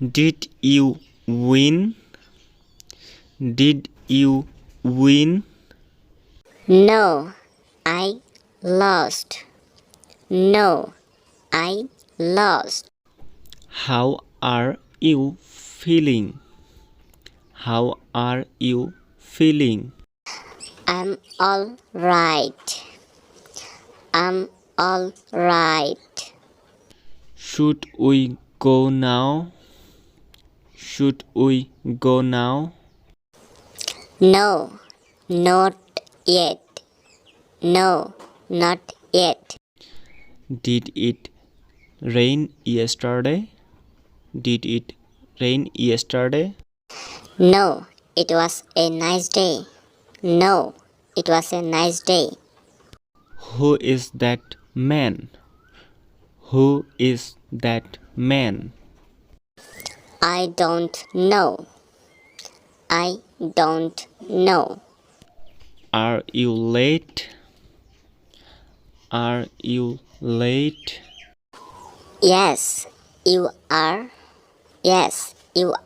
Did you win? Did you win? No, I lost. No, I lost. How are you feeling? How are you feeling? I'm all right. I'm all right. Should we go now? Should we go now? No, not yet. No, not yet. Did it rain yesterday? Did it rain yesterday? No, it was a nice day. No, it was a nice day. Who is that man? Who is that man? I don't know. I don't know. Are you late? Are you late? Yes, you are. Yes, you are.